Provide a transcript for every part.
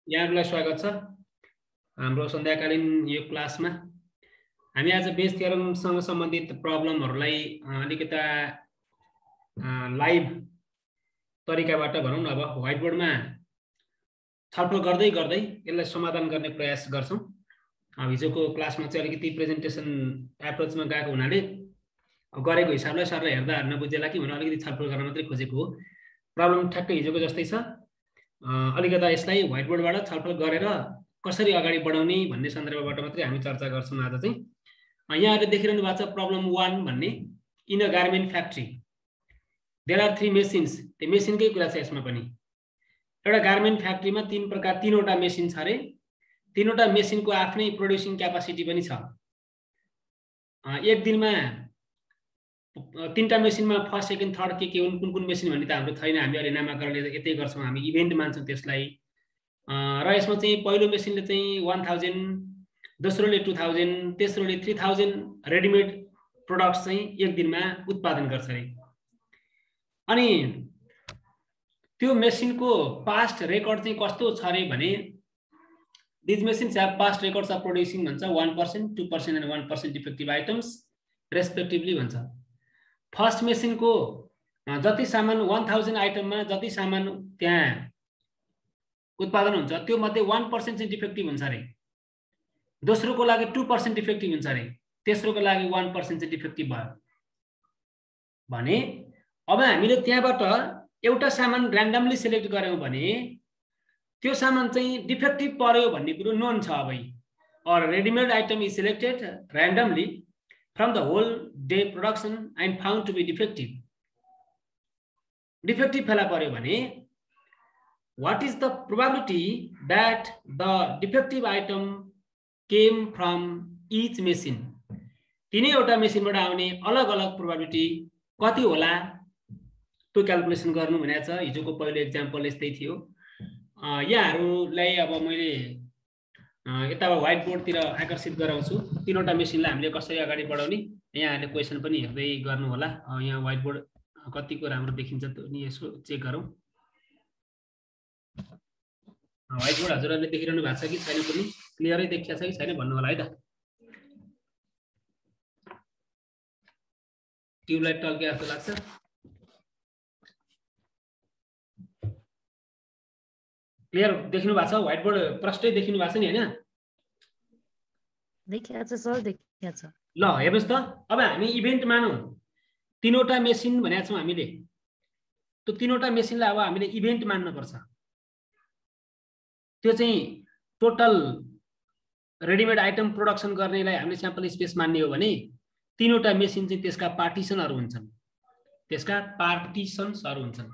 यहाँहरूलाई स्वागत छ हाम्रो सन्ध्याकालीन यो क्लासमा। हामी आज बेस थ्योरमसँग सम्बन्धित प्रब्लमहरूलाई अलिकता लाइभ तरिकाबाट भनौँ न, अब व्हाइट बोर्डमा छलफल गर्दै गर्दै यसलाई समाधान गर्ने प्रयास गर्छौँ। हिजोको क्लासमा चाहिँ अलिकति प्रेजेन्टेसन एप्रोचमा गएको हुनाले गरेको हिसाबलाई सरले हेर्दा नबुझेला कि भनेर अलिकति छलफल गर्न मात्रै खोजेको हो। प्रब्लम ठ्याक्कै हिजोको जस्तै छ। अलिकता यसलाई व्हाइट बोर्डबाट छलफल गरेर कसरी अगाडि बढाउने भन्ने सन्दर्भबाट मात्रै हामी चर्चा गर्छौँ आज चाहिँ। यहाँहरूले देखिरहनु भएको छ प्रब्लम 1 भन्ने, in a garment factory there are 3 machines. त्यो मेसिनकै कुरा छ यसमा पनि। एउटा गार्मेन्ट फ्याक्ट्रीमा तीनवटा मेसिन छ अरे। तीनवटा मेसिनको आफ्नै प्रोड्युसिङ क्यापासिटी पनि छ। एक दिनमा तीनटा मेसिनमा फर्स्ट सेकेन्ड थर्ड के हुन्, कुन मेसिन भन्ने त हाम्रो छैन। हामी अहिले नामाकरण यतै गर्छौँ, हामी इभेन्ट मान्छौँ त्यसलाई। र यसमा चाहिँ पहिलो मेसिनले चाहिँ 1000, दोस्रोले 2000, तेस्रोले 3000 रेडिमेड प्रोडक्ट्स चाहिँ एक दिनमा उत्पादन गर्छ अरे। अनि त्यो मेसिनको पास्ट रेकर्ड चाहिँ कस्तो छ अरे भने, these machines have past records of producing भन्छ 1%, 2% एन्ड 1% डिफेक्टिभ आइटम्स रेस्पेक्टिभली भन्छ। फर्स्ट मेसिनको जति सामान 1000 आइटममा जति सामान त्यहाँ उत्पादन हुन्छ त्यो मध्ये 1% चाहिँ डिफेक्टिभ हुन्छ अरे। दोस्रोको लागि 2% डिफेक्टिभ हुन्छ अरे। तेस्रोको लागि 1% चाहिँ डिफेक्टिभ भयो भने अब हामीले त्यहाँबाट एउटा सामान र्यान्डमली सिलेक्ट गर्यौं भने त्यो सामान चाहिँ डिफेक्टिभ पर्यो भन्ने कुरो नोन छ अब। और readymade item is selected randomly from the whole day production and found to be defective. Defective फेला पर्यो भने what is the probability that the defective item came from each machine? तीनैवटा मेसिनबाट आउने अलग अलग प्रोबेबिलिटी कति होला त्यो क्याल्कुलेसन गर्नु भनेको छ। हिजोको पहिलो एक्जाम्पल यस्तै थियो। यहाँहरूलाई अब मैले यता व्हाइट बोर्डतिर आकर्षित गराउँछु। तीनवटा मेसिनलाई हामीले कसरी अगाडि बढाउने यहाँहरूले क्वेसन पनि हेर्दै गर्नु होला। यहाँ व्हाइट बोर्ड कतिको राम्रो देखिन्छ नि यसो चेक गरौँ। व्हाइट बोर्ड हजुरहरूले देखिरहनु भएको छ कि छैन, पनि क्लियरै देखिएको छ कि छैन भन्नु होला है त। ट्युबलाइट टल्के जस्तो लाग्छ। क्लियर देखिनु भएको छ? व्हाइट बोर्ड प्रष्टै देखिनु भएको छ नि हैन? देखिएको छ सर, देखिएको छ। ल हेर्नुस् त, अब हामी इभेन्ट मानौँ तीनवटा मेसिन भनेका छौँ हामीले। त्यो तीनवटा मेसिनलाई अब हामीले इभेन्ट मान्न पर्छ। त्यो चाहिँ टोटल रेडीमेड आइटम प्रोडक्सन गर्नेलाई हामीले स्याम्पल स्पेस मान्ने हो भने तीनवटा मेसिन चाहिँ त्यसका पार्टिसनहरू हुन्छन्। त्यसका पार्टिसन्सहरू हुन्छन्।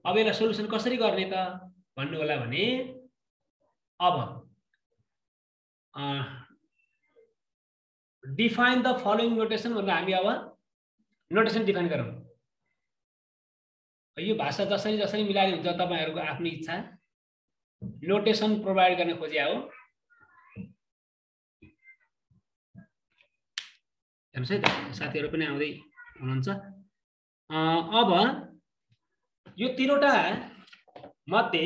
अब यसलाई सोलुसन कसरी गर्ने त भन्नु होला भने, अब डिफाइन द फलोइङ नोटेसन भनेर हामी अब नोटेसन डिफाइन गरौँ। यो भाषा जसरी जसरी मिलाएर हुन्छ तपाईहरुको आफ्नो इच्छा। नोटेसन प्रोभाइड गर्न खोजे हो। हेर्नुस् है त, साथीहरु पनि आउँदै हुनुहुन्छ। अब यो तीनवटा मध्ये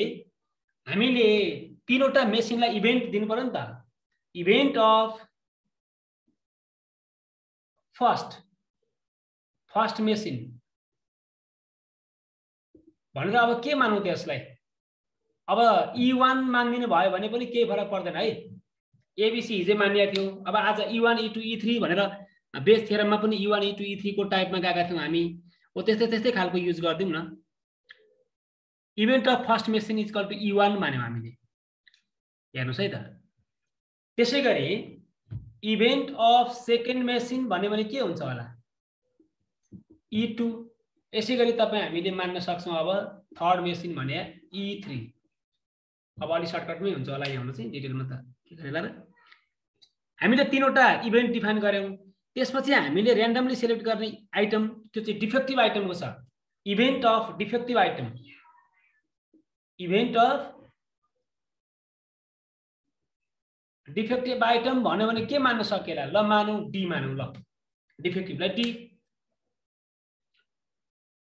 हामीले तीनवटा मेसिनलाई इभेन्ट दिनु पर्यो नि त। इभेन्ट अफ फर्स्ट मेसिन भनेर अब के मानौं त्यसलाई? अब E1 मान्दिनु भयो भने पनि केही फरक पर्दैन है। एबीसी हिजो मान्या थियो, अब आज E1 E2 E3 भनेर बेस थ्योरममा पनि E1 E2 E3 को टाइपमा गएका थियौं हामी। ओ त्यस्तै खालको युज गर्दियौं न। Event of first machine is equal to E1 मान्यौं हामीले। हेर्नुस् है त। त्यसैगरी इभेन्ट अफ सेकेन्ड मेसिन भन्यो भने के हुन्छ होला? E2। यसैगरी तपाई हामीले मान्न सक्छौं अब थर्ड मेसिन भने E3। अब अलि सर्टकटमै हुन्छ होला यहाँ चाहिँ, डिटेलमा त के गरेला र। हामीले तीनवटा इभेन्ट डिफाइन गर्यौं। त्यसपछि हामीले र्यान्डमली सिलेक्ट गर्ने आइटम त्यो चाहिँ डिफेक्टिभ आइटमको छ। Event of defective item, event of defective item भन्यो भने के मान्न सकेला? ल मानौं डी मानौं। ल डिफेक्टिभलाई डी।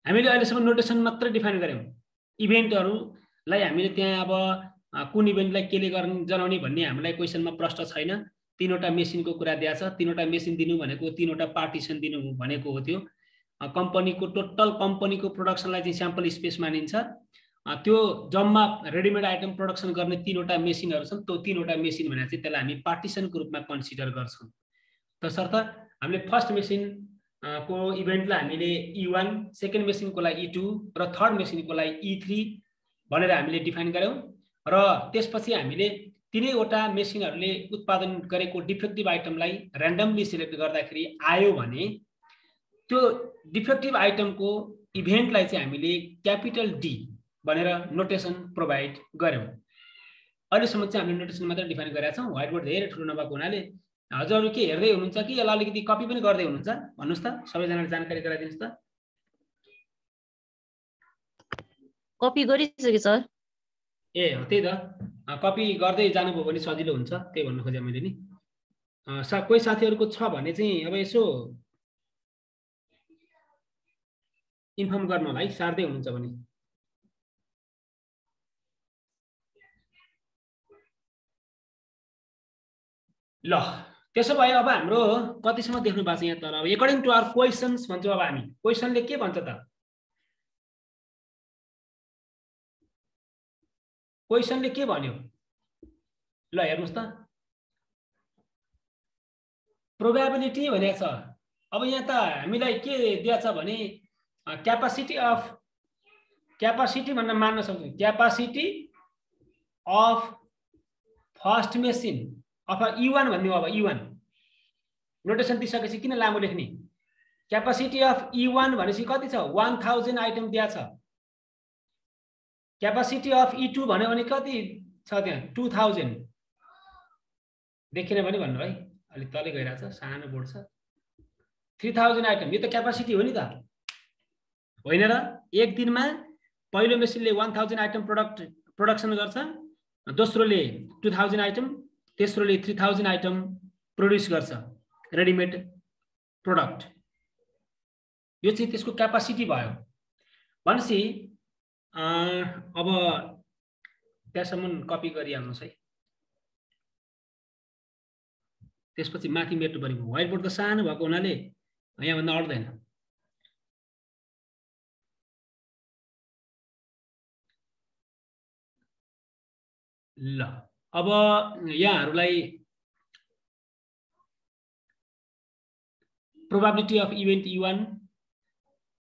हामीले अहिलेसम्म नोटेसन मात्र डिफाइन गर्यौं। इभेन्टहरुलाई हामीले त्यहाँ अब कुन इभेन्टलाई केले जनाउने भन्ने हामीलाई क्वेसनमा प्रश्न छैन। 3वटा मेसिनको कुरा दिएको छ। 3वटा मेसिन दिनु भनेको 3वटा पार्टिसन दिनु भनेको हो। त्यो कम्पनीको टोटल कम्पनीको प्रोडक्सनलाई चाहिँ स्याम्पल स्पेस मानिन्छ। त्यो जम्मा रेडिमेड आइटम प्रोडक्सन गर्ने 3वटा मेसिनहरू छन्। त्यो 3वटा मेसिन भनेर चाहिँ त्यसलाई हामी पार्टिसनको रूपमा कन्सिडर गर्छौँ। तसर्थ हामीले फर्स्ट मेसिन को इभेन्टलाई हामीले E1, सेकेन्ड मेसिनको लागि E2 र थर्ड मेसिनको लागि E3 भनेर हामीले डिफाइन गर्यौं। र त्यसपछि हामीले तिनैवटा मेसिनहरूले उत्पादन गरेको डिफेक्टिभ आइटमलाई र्यान्डमली सिलेक्ट गर्दाखेरि आयो भने त्यो डिफेक्टिभ आइटमको इभेन्टलाई चाहिँ हामीले क्यापिटल डी भनेर नोटेसन प्रोभाइड गर्यौं। अहिलेसम्म चाहिँ हामीले नोटेसन मात्र डिफाइन गरेका छौं। व्हाइट बोर्ड धेरै ठुलो नभएको हुनाले हजुरहरु के हेर्दै हुनुहुन्छ कि यसलाई अलिकति कपी पनि गर्दै हुनुहुन्छ भन्नुस् त? सबैजनाले जानकारी गराइदिनुस् त। कपी गरिसके सर। ए हो त्यही त, कपी गर्दै जानुभयो भने सजिलो हुन्छ, त्यही भन्न खोजे मैले नि। कोही साथीहरुको छ भने चाहिँ अब यसो इन्फर्म गर्नु होला है, सार्दै हुनुहुन्छ भने। ल त्यसो भए अब हाम्रो कतिसम्म देख्नु भएको छ यहाँ तर अब अकर्डिङ टु आवर क्वेशन्स भन्छौँ। अब हामी क्वेशनले के भन्छ त? क्वेशनले के भन्यो? ल हेर्नुस् त, प्रोबेबिलिटी भनेको छ। अब यहाँ त हामीलाई के दिएको छ भने क्यापासिटी भन्न मान्न सक्छौँ। क्यापासिटी अफ फर्स्ट मेसिन अथवा E1 भन्ने हो। अब E1 नोटेसन दिइसकेपछि किन लामो लेख्ने? क्यापासिटी अफ E1 भनेपछि कति छ? 1000 आइटम दिया छ। क्यापासिटी अफ E2 भन्यो भने कति छ त्यहाँ? 2000। देखिन भने भन्नु है, अलि तलै गइरहेछ, सानो बोर्ड छ। 3000 आइटम, यो त क्यापासिटी हो नि त, होइन र? एक दिनमा पहिलो मेसिनले 1000 आइटम प्रोडक्सन गर्छ, दोस्रोले 2000 आइटम, तेस्रोले 3000 आइटम प्रोड्युस गर्छ रेडिमेड प्रोडक्ट। यो चाहिँ त्यसको क्यापासिटी भयो। भनेपछि अब त्यहाँसम्म कपी गरिहाल्नुहोस् है। त्यसपछि माथि मेट्नु पर्यो। व्हाइट बोर्ड त सानो भएको हुनाले यहाँभन्दा अट्दैन। ल अब यहाँहरूलाई probability of event E1,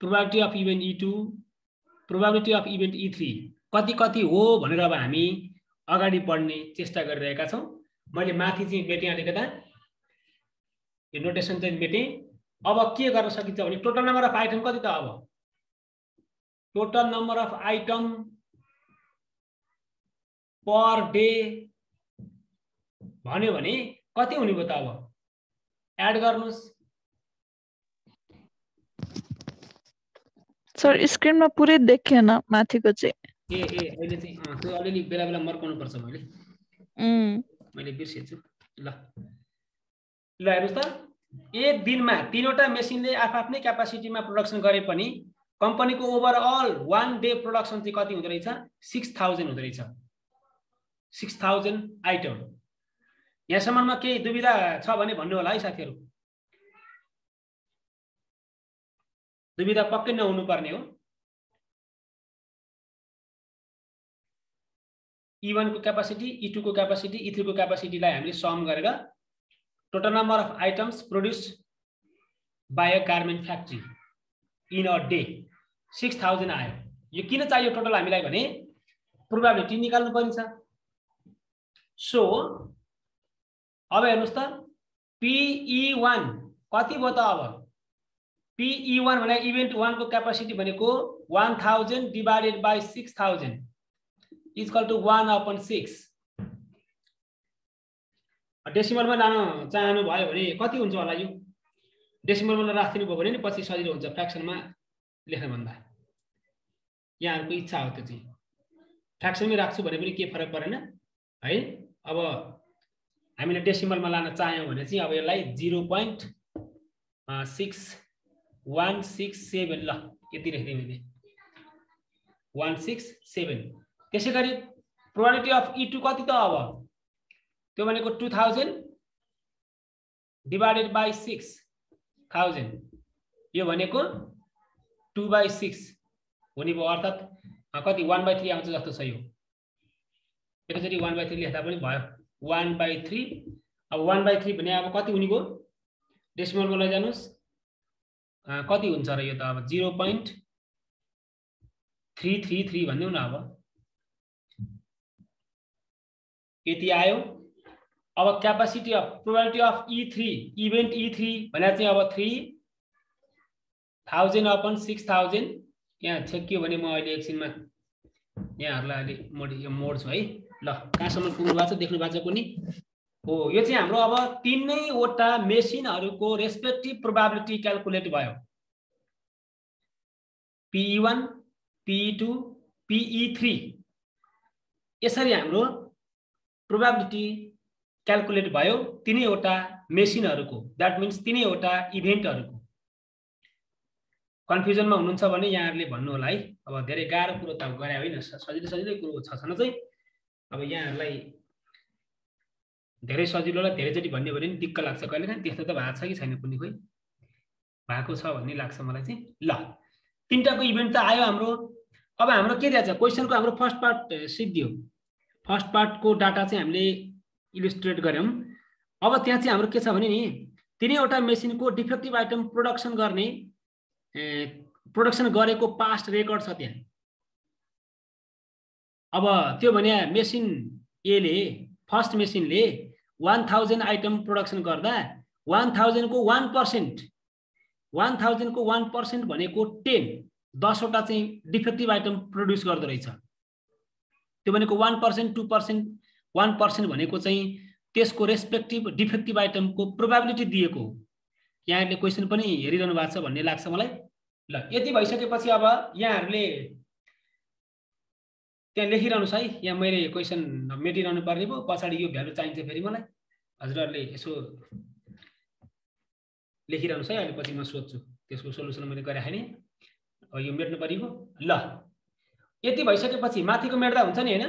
probability of event E2, probability of event E3 कति हो भनेर अब हामी अगाडि बढ्ने चेष्टा गरिरहेका छौँ। मैले माथि चाहिँ मेटेँ अलिकता, यो नोटेसन चाहिँ मेटेँ। अब के गर्न सकिन्छ भने टोटल नम्बर अफ आइटम कति त? अब total number of item per day भन्यो भने कति हुने भयो त? अब एड गर्नुस्। सर स्क्रिनमा पुरै देखेन माथिको चाहिँ। ए अहिले चाहिँ त्यो अलिअलि बेला बेला मर्काउनु पर्छ। मैले बिर्सेछु। ल हेर्नुस् त, एक दिनमा तीनवटा मेसिनले आफ्नै क्यापासिटीमा प्रोडक्सन गरे पनि कम्पनीको ओभरअल 1 डे प्रोडक्सन चाहिँ कति हुँदो रहेछ? 6000 हुँदो रहेछ। 6000 आइटम। यहाँसम्ममा केही दुविधा छ भने भन्नु होला है साथीहरु। दुविधा पक्कै नहुनु पर्ने हो। E1 को क्यापासिटी, E2 को क्यापासिटी, E3 को क्यापासिटीलाई हामीले सम गरेर total number of items produce by a garment factory in a day 6000 आयो। यो किन चाहियो टोटल हामीलाई भने प्रोबेबिलिटी निकाल्नु पर्छ। सो अब हेर्नुस् त, PE1 कति भयो त? अब PE1 भने इभेन्ट 1 को क्यापासिटी भनेको 1000 डिवाइडेड बाइ 6000 इक्वल टु 1/6। डेसिमलमा लान चाहनु भयो भने कति हुन्छ होला? यो डेसिमलमा राख्दिनु भयो भने नि पछि सजिलो हुन्छ फ्र्याक्सनमा लेख्न भन्दा। यहाँहरुको इच्छा हो त्यो चाहिँ। फ्र्याक्सनमै राख्छु भने पनि के फरक परेन है। अब हामीले डेसिमलमा लान चाह्यौं भने चाहिँ अब यसलाई 0.6167 ल यति लेख्दै मैले 167। त्यसैगरी प्रोबेबिलिटी अफ E2 कति त अब त्यो भनेको 2000 डिवाइडेड बाइ 6000 यो भनेको 2/6 हुने भयो अर्थात कति 1/3 आउँछ जस्तो छ यो एकचोटी 1/3 लेख्दा पनि भयो 1/3 अब 1/3 भने अब कति हुने भयो डेसिमलमा लैजानुस् कति हुन्छ र यो त अब 0.333 भन्दिउँ न अब यति आयो अब capacity of probability of E3 event E3 भने चाहिँ अब 3000/6000 यहाँ छेक्यो भने म अहिले एकछिनमा यहाँहरुलाई अलि मोड्छु है ल कहाँसम्म पुग्नु भएको छ देख्नु भएको छ कुनै हो यो चाहिँ हाम्रो अब तीनैवटा मेसिनहरुको रेस्पेक्टिभ प्रोबेबिलिटी क्याल्कुलेट भयो PE1 PE2 PE3 यसरी हाम्रो प्रोबेबिलिटी क्याल्कुलेट भयो तीनैवटा मेसिनहरुको दैट मीन्स तीनैवटा इभेन्टहरुको कन्फ्युजनमा हुनुहुन्छ भने यहाँहरुले भन्नु होला है अब धेरै गाह्रो कुरो त गरे होइन सजिलो कुरो छ छन चाहिँ अब यहाँहरुलाई धेरै सजिलोलाई धेरैचोटी भन्ने भने नि दिक्क लाग्छ कहिलेकाहीँ त्यस्तो त भएको छ कि छैन कुनै खोइ भएको छ भन्ने लाग्छ मलाई चाहिँ ल तीनटाको इभेन्ट त आयो हाम्रो अब हाम्रो के दिएको छ क्वेशनको हाम्रो फर्स्ट पार्ट सिद्धियो फर्स्ट पार्टको डाटा चाहिँ हामीले इलिस्ट्रेट गर्यौं अब त्यहाँ चाहिँ हाम्रो के छ भने नि तीनैवटा मेसिनको डिफेक्टिभ आइटम प्रोडक्सन गरेको पास्ट रेकर्ड छ त्यहाँ अब त्यो भने मेसिन ए ले फर्स्ट मेसिनले 1000 आइटम प्रोडक्सन गर्दा 1000 को 1% 1000 को 1% भनेको 10 वटा चाहिँ डिफेक्टिभ आइटम प्रोड्युस गर्दै रहेछ त्यो भनेको 1% 2% 1% भनेको चाहिँ त्यसको रेस्पेक्टिभ डिफेक्टिभ आइटमको प्रोबेबिलिटी दिएको हो यहाँहरुले क्वेशन पनि हेरिरहनु भएको छ भन्ने लाग्छ मलाई ल यति भइसकेपछि अब यहाँहरुले त्यहाँ लेखिरहनुस् है यहाँ मैले क्वेशन मेटिरहनु पर्ने भयो पछाडी यो भ्यालु चाहिन्छ फेरि मलाई हजुरहरुले यसो लेखिरहनुस् है अहिले पछि म सोध्छु त्यसको सोलुसन मैले गरे हैन अब यो मेट्नु पर्यो ल यति भइसकेपछि माथिको मेट्दा हुन्छ नि हैन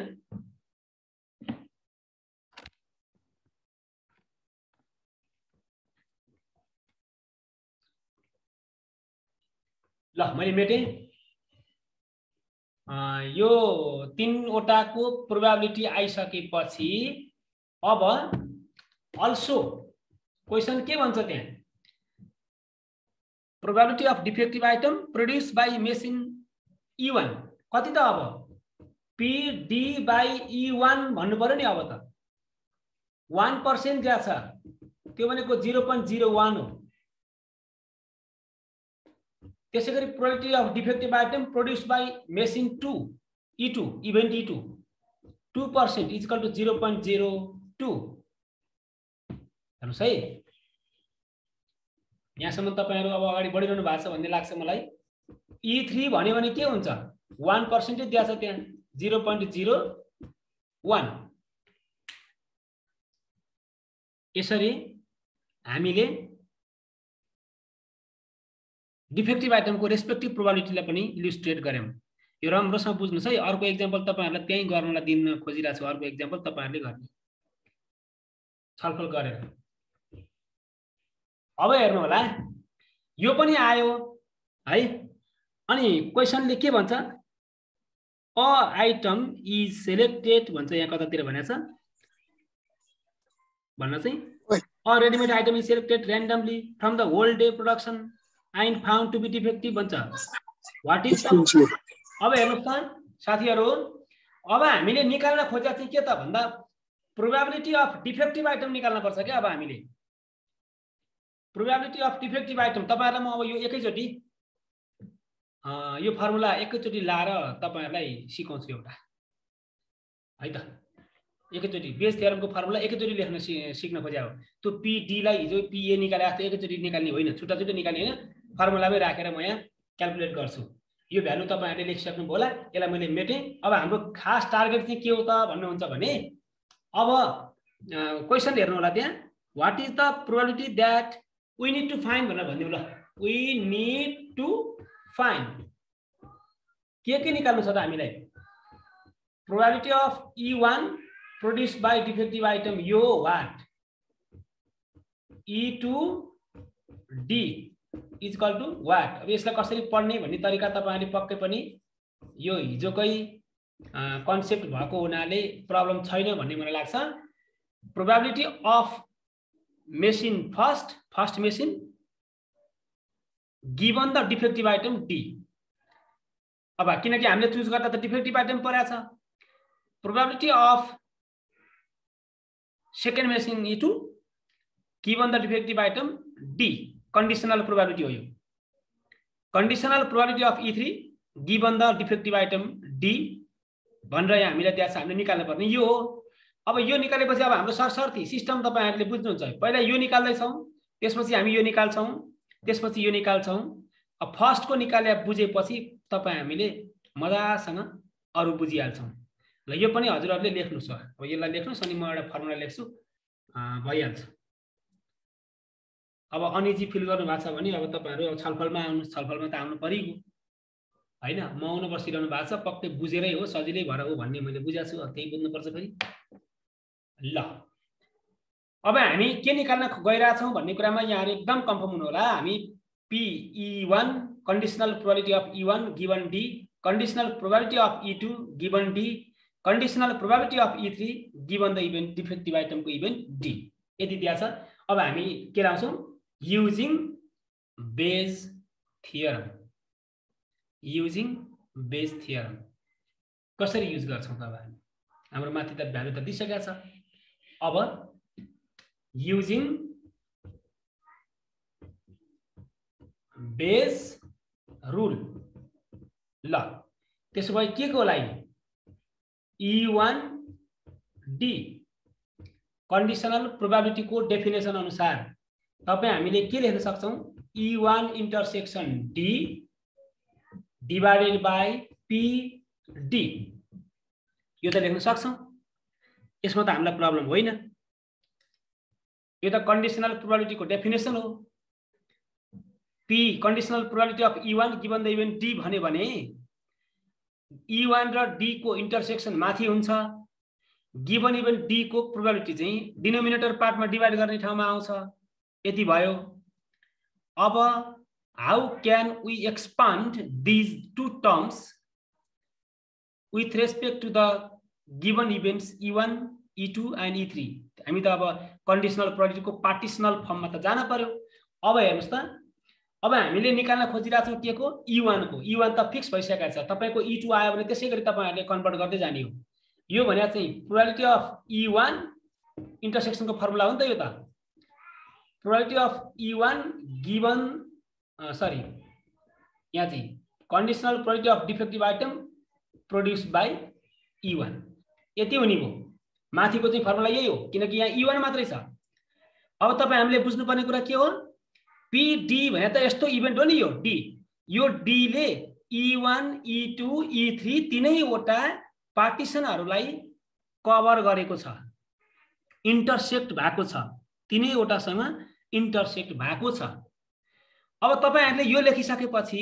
ल मैले मेटे यो तीनवटाको प्रोबेबिलिटी आइसकेपछि अब अल्सो क्वेशन के भन्छ त्यहाँ probability of defective item produce by machine E1 कति त अब PD/E1 भन्नु पर्यो नि अब त 1% ज्या छ त्यो भनेको 0.01 हो त्यसैगरी probability of defective item produce by machine 2 E2 event E2 2% equal to 0.02 हेर्नुस् है यहाँसम्म तपाईहरु अब अगाडि बढिरहनु भएको छ भन्ने लाग्छ मलाई E3 भन्यो भने के हुन्छ 1% दिया छ त्यहाँ 0.01 यसरी हामीले डिफेक्टिभ आइटमको रेस्पेक्टिभ प्रोबेबिलिटीलाई पनि इलिस्ट्रेट गर्यौं यो राम्रोसँग बुझ्नुस् है अर्को एक्जाम्पल तपाईहरुलाई त्यही गर्नलाई दिन खोजिरहेको छु अर्को एक्जाम्पल तपाईहरुले गर्ने छलफल गरेर अब हेर्नु होला यो पनि आयो है अनि क्वेशनले के भन्छ अ आइटम इज सेलेक्टेड भन्छ यहाँ कतातिर भनेछ भन्न चाहिँ a readymade item is selected randomly from the whole day production and found to be defective भन्छ व्हाट इज अब हेर्नुस् त साथीहरु अब हामीले निकाल्न खोजेको चाहिँ के त भन्दा प्रोबेबिलिटी अफ डिफेक्टिभ आइटम निकाल्न पर्छ के अब हामीले प्रोबेबिलिटी अफ डिफेक्टिभ आइटम तपाईहरुलाई म अब यो एकैचोटी यो फर्मुला एकैचोटी लाएर तपाईहरुलाई सिकाउँछु एउटा है त एकैचोटी बेस थ्योरमको फर्मुला एकैचोटी लेख्न सिक्न खोजे हो त्यो PD लाई हिजो PA निकाले जस्तो एकैचोटी निकाल्ने होइन छुट्टा छुट्टै निकाल्ने हैन फर्मुलामै राखेर म यहाँ क्याल्कुलेट गर्छु यो भ्यालु तपाईहरुले लेखिसक्नु भयो होला यसलाई मैले मेटे अब हाम्रो खास टार्गेट चाहिँ के हो त भन्नुहुन्छ भने अब क्वेशन हेर्नु होला त्यहाँ what is the probability that we need to find भनेर भन्दिउ ल वी नीड टु फाइन्ड के निकाल्नु छ त हामीलाई probability of E1 produced by defective item यो what E2 D is equal to what. अब यसलाई कसरी पढ्ने भन्ने तरिका तपाईहरुले पक्कै पनि यो हिजोकै कन्सेप्ट भएको हुनाले प्रब्लम छैन भन्ने मलाई लाग्छ। Probability of machine first machine given the defective item D। अब किनकि हामीले चुज गर्दा त डिफेक्टिभ आइटम परेछ, probability of second machine E2 given the defective item D conditional probability हो यो। Conditional probability of E3 given the defective item D भनेर यहाँ हामीलाई दिएको छ, हामीले निकाल्नु पर्ने यो हो। अब यो निकालेपछि अब हाम्रो सरसर्ती सिस्टम तपाईहरुले बुझ्नुहुन्छ। पहिला यो निकाल्दै छौं, त्यसपछि हामी यो निकाल्छौं, त्यसपछि यो निकाल्छौं। अब फर्स्ट को निकाले बुझेपछि तपाई हामीले मजासँग अरु बुझिहाल्छौं। ल यो पनि हजुरहरुले लेख्नुस्। अब यसलाई लेख्नुस् अनि म एउटा फर्मुला लेख्छु, भइहाल्छ। अब अनिजी फिल गर्नु भएको छ भने अब तपाईहरु छलफलमा आउनुस्, छलफलमा त आउनु परिगयो हैन। म आउनु बसिरहनु भएको छ, पक्कै बुझेरै हो, सजिलै भएर हो भन्ने मैले बुझाछु, त्यही बुझ्नु पर्छ फेरि। ल अब हामी के निकाल्न गइराछौं भन्ने कुरामा यहाँहरु एकदम कन्फर्म हुनु होला। हामी PE1 conditional probability of E1 given D, conditional probability of E2 given D, conditional probability of E3 given the event defective आइटमको इभेन्ट D। यति दिया छ। अब हामी के लाउँछौं? Using Bayes theorem. Using Bayes theorem कसरी युज गर्छौं त? अब हाम्रो माथि त भ्यालु त दिइसकेको छ। अब युजिङ बेज रुल। ल त्यसो भए के को लागि E1 D कन्डिसनल प्रोबेबिलिटी को डेफिनेसन अनुसार तपाई हामीले के लेख्न सक्छौं? E1 intersection D divided by PD। यो त लेख्न सक्छौं, यसमा त हामीलाई प्रब्लम होइन। यो त कन्डिसनल प्रोबेबिलिटी को डेफिनेसन हो। P conditional probability of E1 given the event D भन्यो भने E1 र D को इन्टरसेक्सन माथि हुन्छ। गिवन इभेन्ट D को प्रोबेबिलिटी चाहिँ डिनोमिनेटर पार्टमा डिवाइड गर्ने ठाउँमा आउँछ। यति भयो। अब how can we expand these two terms with respect to the given events E1, E2 and E3? हामी त अब कन्डिसनल प्रोबेबिलिटी को पार्टिशनल फर्ममा त जान पर्यो। अब हेर्नुस् त, अब हामीले निकाल्न खोजिरहेछौं के को? E1 को। E1 त फिक्स भइसकेको छ। तपाईको E2 आयो भने त्यसैगरी तपाईहरुले कन्भर्ट गर्दै जाने हो। यो भने चाहिँ प्रोबेबिलिटी अफ E1 इन्टरसेक्सन को फर्मुला हो नि त यो त। प्रोबेबिलिटी अफ E1 गिवन यहाँ चाहिँ conditional probability of defective item produced by E1। यति हुने भो। माथिको चाहिँ फर्मुला यही हो, किनकि यहाँ E1 मात्रै छ। अब तपाई हामीले बुझ्नुपर्ने कुरा के हो? PD भने त यस्तो इभेन्ट हो नि यो D। यो D ले E1, E2, E3 तीनैवटा पार्टिसनहरुलाई कभर गरेको छ, इन्टरसेक्ट भएको छ, तीनैवटासँग इन्टरसेक्ट भएको छ। अब तपाईहरुले यो लेखिसकेपछि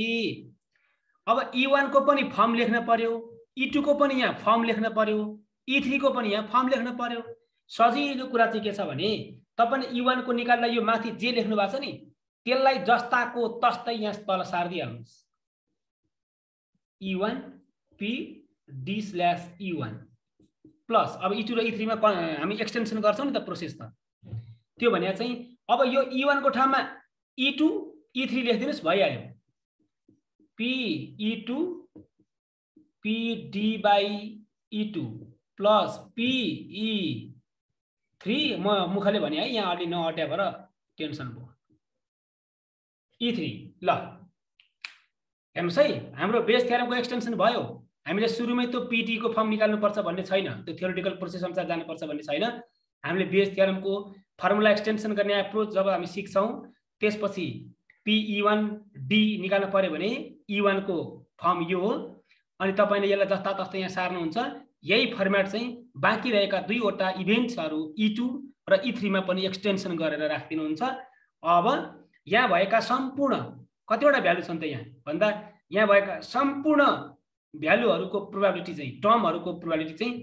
अब E1 को पनि फर्म लेख्न पर्यो, E2 को पनि यहाँ फर्म लेख्न पर्यो, E3 को पनि यहाँ फर्म लेख्न पर्यो। सजिलो कुरा चाहिँ के छ भने तपाईले E1 को निकाल्दा यो माथि जे लेख्नु भएको छ नि त्यसलाई जस्ताको तस्तै यहाँ तल सार्दै हाल्नुस्। E1 PD/E1 प्लस अब E2 र E3 मा हामी एक्सटेन्सन गर्छौं नि त प्रोसेस त। त्यो भने चाहिँ अब यो E1 को ठाउँमा E2 E3 लेख्दिनुस्, भइहाल्यो। PE2 PD/E2 प्लस PE3 म मुखले भने है, यहाँ अलि नअट्या भएर टेन्सन भयो। E3 ल हेर्नुस् है, हाम्रो बेस थ्योरमको एक्सटेन्सन भयो। हामीले सुरुमै त्यो PD को फर्म निकाल्नु पर्छ भन्ने छैन, त्यो थ्योरेटिकल प्रोसेस अनुसार जानु पर्छ भन्ने छैन। हामीले बेस थ्योरमको फर्मुला एक्सटेन्सन गर्ने एप्रोच जब हामी सिक्छौं त्यसपछि PE1 D निकाल्नु पर्यो भने E1 को फर्म यो हो। अनि तपाईले यसलाई जस्ता तस्तै यहाँ सार्नुहुन्छ। यही फर्मेट चाहिँ बाँकी रहेका दुईवटा इभेन्ट्सहरु E2 र E3 मा पनि एक्सटेन्सन गरेर राख्दिनुहुन्छ। अब यहाँ भएका सम्पूर्ण कतिवटा भ्यालु छन् त यहाँ भन्दा यहाँ भएका सम्पूर्ण भ्यालुहरुको प्रोबेबिलिटी चाहिँ टर्महरुको प्रोबेबिलिटी चाहिँ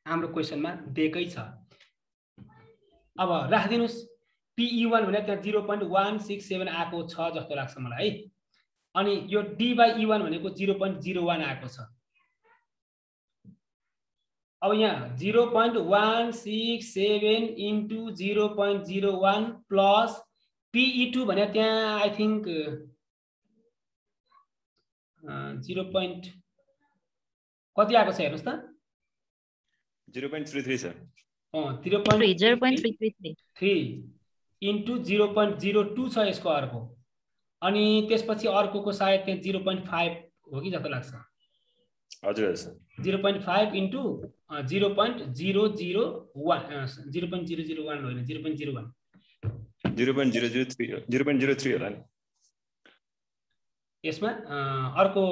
हाम्रो क्वेशनमा दिएकै छ। अब राखिदिनुस् PE1 भने त्यहाँ 0.167 आएको छ जस्तो लाग्छ मलाई है। अनि यो D/E1 भनेको 0.01 आएको छ। अब यहाँ 0.167 into 0.01 प्लस PE2 भने त्यहाँ आई थिंक 0. कति आएको छ हेर्नुस् त 0.33 सर 0.333 into 0.02 छ यसको अर्को। अनि त्यसपछि अर्कोको सायद त्यहाँ 0.5 हो कि जस्तो लाग्छ। हजुर सर 0.5 into 0.001 0.001 होइन 0.01 0.003 होला नि। यसमा अर्को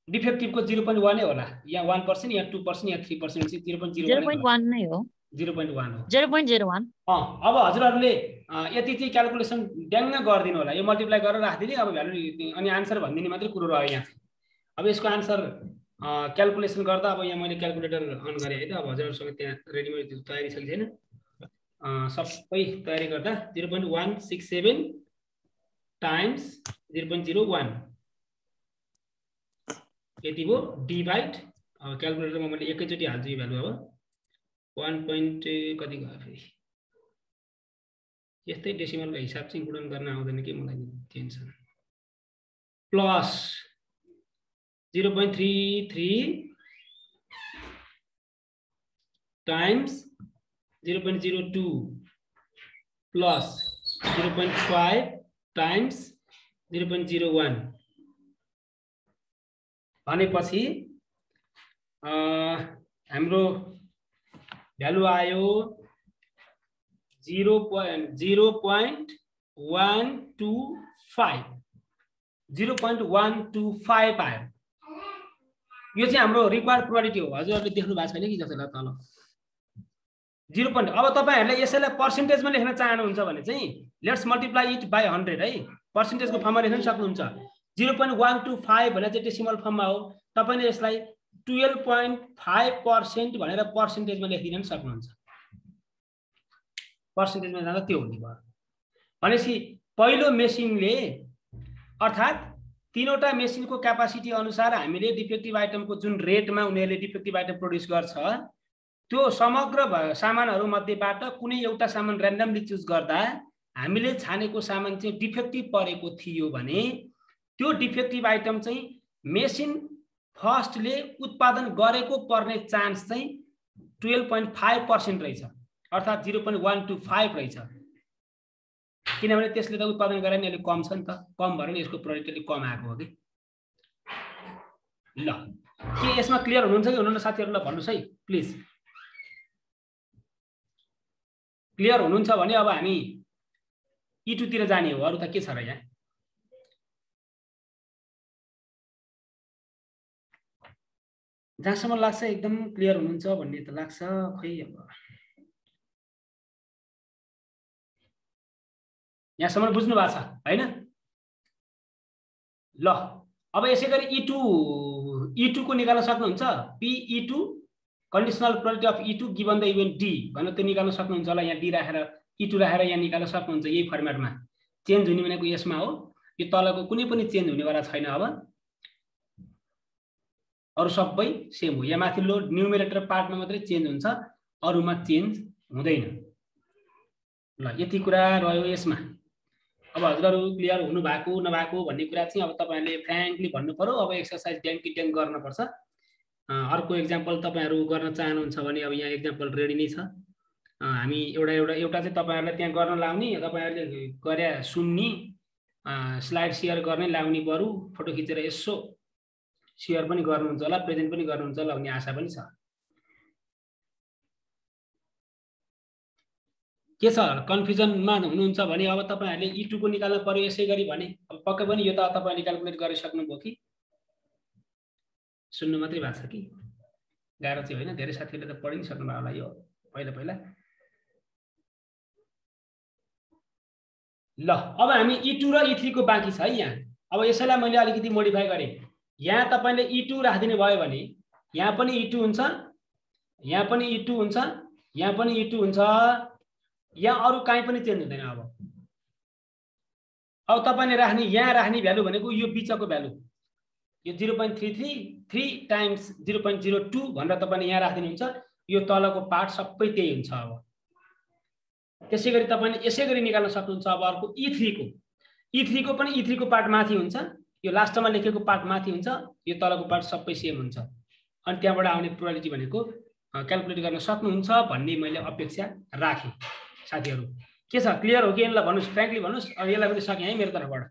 डिफेक्टिभको 0.1 नै होला, या 1% या 2% या 3% चाहिँ 0.1 नै हो। 0.1 हो 0.01। अब हजुरहरुले यति चाहिँ क्याल्कुलेसन ड्याङ्ग गर्दिनु होला। यो मल्टिप्लाई गरेर राख्दिने अब भ्यालु अनि आन्सर भन्दिने मात्रै कुरो रह्यो यहाँ चाहिँ। अब यसको आन्सर क्याल्कुलेसन गर्दा अब यहाँ मैले क्याल्कुलेटर अन गरे है त। अब हजुरहरुसँग त्यहाँ रेडीमेड तयारी छ कि छैन सबै तयारी गर्दा 0.167 टाइम्स 0.01 यति हो डिभाइड। अब क्याल्कुलेटरमा मैले एकैचोटी हाल्छु यो भ्यालु। अब 1 point कति गयो फेरि यस्तै डेसिमलको हिसाब चाहिँ गुणन गर्न आउँदैन कि मलाई tension. Plus 0.33 times 0.02 plus 0.5 times 0.01 भनेपछि हाम्रो भ्यालु आयो 0.125 0.125 आयो। यो चाहिँ हाम्रो रिक्वायर्ड प्रोबेबिलिटी हो। हजुरहरुले देख्नु भएको छैन कि जस्तो लाग्छ तल 0. अब तपाईहरुले यसैलाई पर्सेन्टेजमा लेख्न चाहनुहुन्छ भने चाहिँ लेट्स मल्टिप्लाई इट बाइ 100 है। पर्सेन्टेजको फर्ममा लेख्न सक्नुहुन्छ। 0.125 भने चाहिँ डेसिमल फर्ममा हो। तपाईले यसलाई 12.5% भनेर पर्सेन्टेजमा लेखिदिन सक्नुहुन्छ। पर्सेन्टेजमा जाँदा त्यो हुने भयो। भनेपछि पहिलो मेसिनले अर्थात तीनवटा मेसिनको क्यापासिटी अनुसार हामीले डिफेक्टिभ आइटमको जुन रेटमा उनीहरूले डिफेक्टिभ आइटम प्रोड्युस गर्छ त्यो समग्र सामानहरु मध्येबाट कुनै एउटा सामान र्यान्डमली चुज गर्दा हामीले छानेको सामान चाहिँ डिफेक्टिभ परेको थियो भने त्यो डिफेक्टिभ आइटम चाहिँ मेसिन फर्स्टले उत्पादन गरेको पर्ने चान्स चाहिँ 12.5% रहेछ, अर्थात 0.125 रहेछ। किनभने त्यसले त उत्पादन गरे नि अलिक कम छ नि त, कम भएर नि यसको प्रोडक्ट कम आएको हो कि। ल के यसमा क्लियर हुनुहुन्छ कि हुनुहुन्न साथीहरुलाई भन्नुस् है प्लिज। क्लियर हुनुहुन्छ भने अब हामी E2 तिर जाने हो। अरु त के छ र यहाँ? जहाँसम्म लाग्छ एकदम क्लियर हुनुहुन्छ भन्ने त लाग्छ। खै अब यहाँसम्म बुझ्नु भएको छ हैन? ल अब यसैगरी E2 को निकाल्न सक्नुहुन्छ। PE2 conditional probability of E2 given the event D भनेर त्यो निकाल्न सक्नुहुन्छ होला। यहाँ D राखेर E2 राखेर यहाँ निकाल्न सक्नुहुन्छ यही फर्मेटमा। चेन्ज हुने भनेको यसमा हो। यो तलको कुनै पनि चेन्ज हुनेवाला छैन। अब अरु सबै सेम हो। यहाँ माथिल्लो न्युमेरेटर पार्टमा मात्रै चेन्ज हुन्छ, अरुमा चेन्ज हुँदैन। ल यति कुरा रह्यो यसमा। अब हजुरहरु क्लियर हुनु भएको नभएको भन्ने कुरा चाहिँ अब तपाईहरुले फ्र्याङ्कली भन्नु पर्यो। अब एक्सरसाइज ड्याङ गर्न पर्छ। अर्को एक्जाम्पल तपाईहरु गर्न चाहनुहुन्छ भने अब यहाँ एक्जाम्पल रेडी नै छ। हामी एउटा चाहिँ तपाईहरुलाई त्यहाँ गर्न लाउने, तपाईहरुले गरे सुन्नी स्लाइड शेयर गर्ने लाउने, बरु फोटो खिचेर यसो शेयर पनि गर्नुहुन्छ होला, प्रेजेन्ट पनि गर्नुहुन्छ होला भन्ने आशा पनि छ। के छ कन्फ्युजनमा हुनुहुन्छ भने अब तपाईहरुले E2 को निकाल्न पर्यो यसैगरी भने अब पक्कै पनि यो त तपाईहरुले क्याल्कुलेट गरिसक्नुभयो कि सुन्नु मात्रै भएको छ कि गाह्रो चाहिँ होइन? धेरै साथीहरुले त पढिसक्नु भएको होला यो पहिला। ल अब हामी E2 र E3 को बाँकी छ है यहाँ। अब यसैलाई मैले अलिकति मोडिफाई गरे। यहाँ तपाईले E2 राखिदिनु भयो भने यहाँ पनि E2 हुन्छ, यहाँ पनि E2 हुन्छ, यहाँ पनि E2 हुन्छ, यहाँ अरु कहीँ पनि चेन्ज हुँदैन। अब तपाईले राख्ने यहाँ राख्ने भ्यालु भनेको यो बीचको भ्यालु, यो 0.333 टाइम्स 0.02 भनेर तपाईले यहाँ राख्दिनुहुन्छ। यो तलको पार्ट सबै त्यही हुन्छ। अब त्यसैगरी तपाईले यसैगरी निकाल्न सक्नुहुन्छ। अब अर्को E3 को पनि E3 को पार्ट माथि हुन्छ, यो लास्टमा लेखेको पार्ट माथि हुन्छ, यो तलको पार्ट सबै सेम हुन्छ। अनि त्यहाँबाट आउने प्रोबेबिलिटी भनेको क्याल्कुलेट गर्न सक्नुहुन्छ भन्ने मैले अपेक्षा राखेँ। साथीहरु के छ, क्लियर हो कि यसलाई भन्नुस्, फ्र्याङ्कली भन्नुस्। अब यसलाई पनि सके है मेरो तर्फबाट।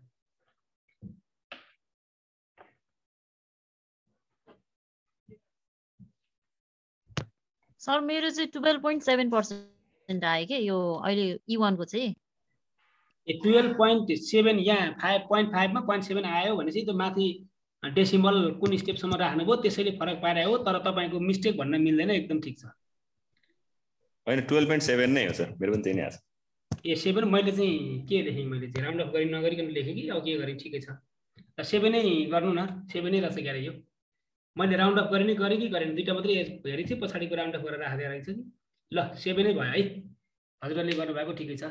सर मेरो चाहिँ 12.7% आयो के यो अहिले E1 को चाहिँ। 12.7 यहाँ 5.5 मा 0.7 आयो भने चाहिँ त्यो माथि डेसिमल कुन स्टेपसम्म राख्नुभयो त्यसैले फरक पारेको हो। तर तपाईको मिस्टेक भन्न मिल्दैन, एकदम ठीक छ। हैन 12.7 नै हो सर, मेरो पनि त्यही नै आछ। ए 7 मैले चाहिँ के लेखेँ, मैले चाहिँ राउन्ड अफ गरि नगरिकन लेखेँ कि अब के गरेँ, ठिकै छ। 7 नै गर्नु न, 7 नै रहेछ क्यारे। यो मैले राउन्ड अफ गरेँ कि गरेन, दुईटा मात्रै हेरि चाहिँ पछाडिको राउन्ड अफ गरेर राख्दै रहेछ कि। ल 7 नै भयो है, हजुरले गर्नुभएको ठिकै छ।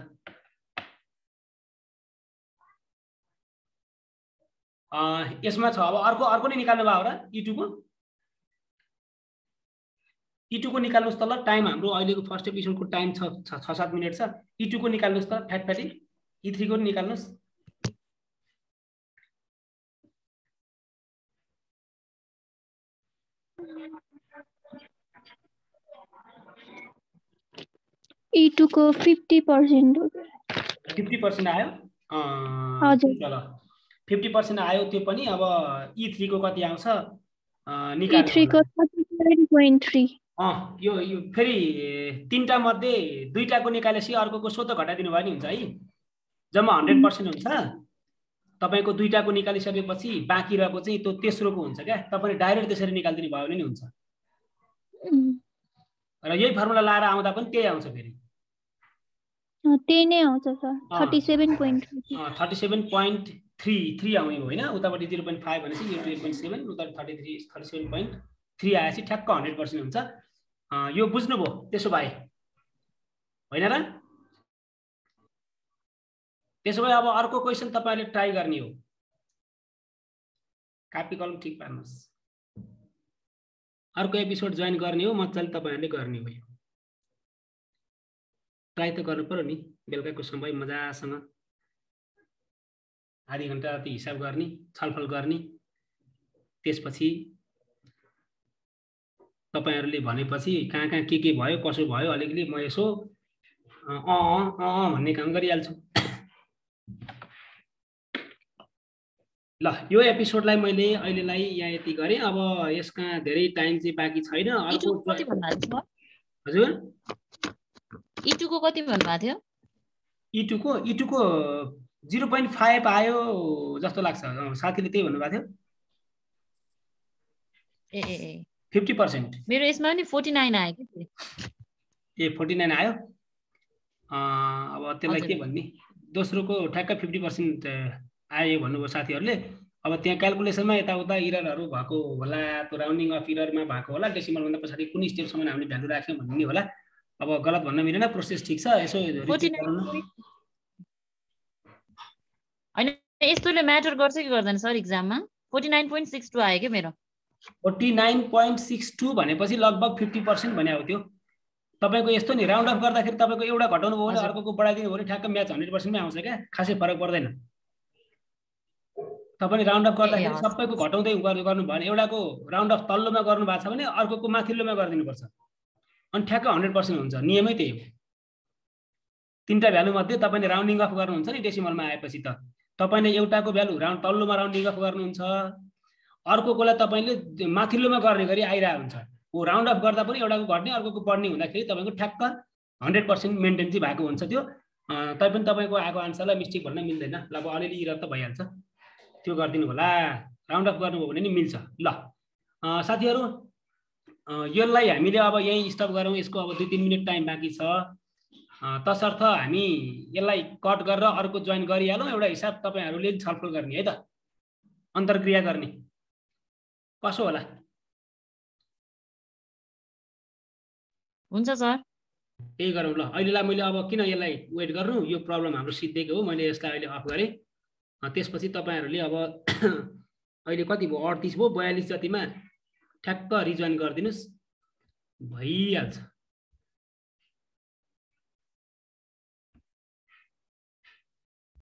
यसमा छ अब अर्को नै निकाल्नु भयो र E2 को निकाल्नुस् त। ल टाइम हाम्रो अहिलेको फर्स्ट एपिसोडको टाइम 6-7 मिनेट छ। E2 को निकाल्नुस् त फ्याटफ्याटी, E3 को निकाल्नुस्। E2 को 50% हो गयो। 50% आयो। हजुर ल 50% आयो। त्यो पनि अब E3 को कति आउँछ निकाल्नु। E3 को 37.3। यो फेरि तीनटा मध्ये दुईटाको निकालेपछि अर्कोको स्वतः घटाइदिनु भयो नि हुन्छ है। जम्मा 100% हुन्छ। तपाईको दुईटाको निकालिसकेपछि बाँकी रहेको चाहिँ त्यो तेस्रोको हुन्छ क्या। तपाईले डाइरेक्ट त्यसरी निकाल्दिनु भयो भने नि हुन्छ। र यही फर्मुला लाएर आउँदा पनि त्यही आउँछ फेरि। त्यही नै आउँछ सर। 37.3 37.33 आउने हो हैन। उतापटि 0.5 भनेपछि यो 12.7 उता 37.3 आएपछि ठ्याक्क 100% हुन्छ। यो बुझ्नुभयो त्यसो भए हैन र? त्यसो भए अब अर्को क्वेशन तपाईले ट्राई गर्ने हो। कापी कलम ठीक पार्नुस्। अर्को एपिसोड जोइन गर्ने हो, मजाले तपाईहरुले गर्ने हो। ट्राई त गर्नु पर्यो नि। बेलुकाको समय मजासँग आधी घण्टा जति हिसाब गर्ने, छलफल गर्ने। त्यसपछि तपाईहरुले भनेपछि कहाँ के भयो कसो भयो अलिकति म यसो भन्ने काम गरिहाल्छु। ल यो एपिसोडलाई मैले अहिलेलाई यहाँ यति गरे। अब यसका धेरै टाइम चाहिँ बाँकी छैन। अर्को कति भन्नुभएको थियो? हजुर E2 को कति भन्नुभएको थियो? E2 को 0.5 आयो जस्तो लाग्छ। साथीले त्यही भन्नुभएको थियो। ए 50%। मेरो यसमा नि 49 आयो के। ए 49 आयो। अब त्यसलाई के भन्ने, दोस्रोको ठ्याक्क 50% आयो भन्नुभयो साथीहरुले। अब त्यहाँ क्याल्कुलेसनमा यताउता इररहरु भएको होला, त्यो राउन्डिङ अफ इररमा भएको होला, डेसिमल भन्दा पछाडि कुन स्टेपसम्म हामीले भ्यालु राख्यौं भन्ने होला। अब गलत भन्न मिलेन, प्रोसेस ठीक छ। यसो रिचेक गराउनु। हैन यस्तोले म्याटर गर्छ कि गर्दैन सर एक्जाममा? 49.62 आयो के मेरो। 49.62 भनेपछि लगभग 50% भने हो। त्यो तपाईको यस्तो नि राउन्ड अफ गर्दाखेरि तपाईको एउटा घटाउनु भयो भने अर्कोको बढाइदिनु भयो भने ठ्याक्क म्याच 100% मै आउँछ क्या। खासै फरक पर्दैन। तपाईले राउन्ड अफ गर्दाखेरि सबैको घटाउँदै गर्नु भयो भने एउटाको राउन्ड अफ तल्लोमा गर्नु भएको छ भने अर्कोको माथिल्लोमा गरिदिनु पर्छ। अनि ठ्याक्क 100% हुन्छ। नियमै त्यही हो। तीनटा भ्यालु मध्ये तपाईले राउन्डिङ अफ गर्नुहुन्छ नि डेसिमलमा आएपछि त तपाईले एउटाको भ्यालु तल्लोमा राउन्डिङ अफ गर्नुहुन्छ, अर्कोकोलाई तपाईले माथिल्लोमा गर्ने गरी आइरहेको हुन्छ। वो राउन्ड अफ गर्दा पनि एउटाको घट्ने अर्कोको बढ्ने हुँदाखेरि तपाईको ठ्याक्क 100% मेन्टेन चाहिँ भएको हुन्छ। त्यो तैपनि तपाईको आएको आन्सरलाई मिस्टेक भन्न मिल्दैन। ल अब अलिअलि इरर त भइहाल्छ। त्यो गरिदिनु होला। राउन्ड अफ गर्नुभयो भने नि मिल्छ। ल साथीहरु यसलाई हामीले अब यही स्टप गरौँ। यसको अब 2-3 मिनेट टाइम बाँकी छ। तसर्थ हामी यसलाई कट गरेर अर्को जोइन गरिहालौँ। एउटा हिसाब तपाईहरुले छलफल गर्ने है त, अन्तरक्रिया गर्ने। कसो होला? हुन्छ सर। त्यही गरौँ ल। अहिलेलाई मैले अब किन यसलाई वेट गर्नु, यो प्रब्लम हाम्रो सिद्धिएको हो, मैले यसलाई अहिले अफ गरेँ। त्यसपछि तपाईँहरूले अब अहिले कति भयो, 38 भयो, 42 जतिमा ठ्याक्क रिजोइन गरिदिनुहोस्, भइहाल्छ।